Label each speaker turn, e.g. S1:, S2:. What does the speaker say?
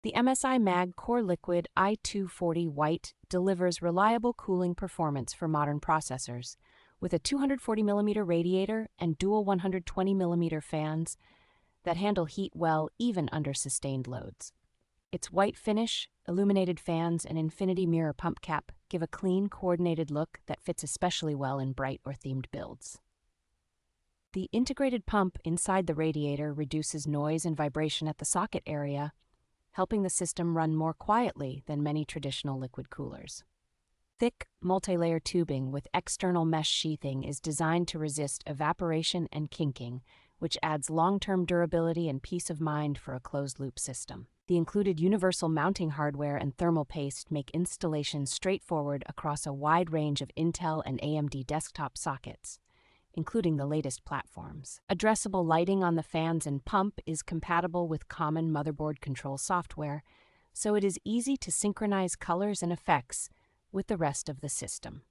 S1: The MSI Mag CoreLiquid I240 White delivers reliable cooling performance for modern processors, with a 240mm radiator and dual 120mm fans that handle heat well even under sustained loads. Its white finish, illuminated fans, and infinity mirror pump cap give a clean, coordinated look that fits especially well in bright or themed builds. The integrated pump inside the radiator reduces noise and vibration at the socket area, helping the system run more quietly than many traditional liquid coolers. Thick, multi-layer tubing with external mesh sheathing is designed to resist evaporation and kinking, which adds long-term durability and peace of mind for a closed-loop system. The included universal mounting hardware and thermal paste make installation straightforward across a wide range of Intel and AMD desktop sockets, including the latest platforms. Addressable lighting on the fans and pump is compatible with common motherboard control software, so it is easy to synchronize colors and effects with the rest of the system.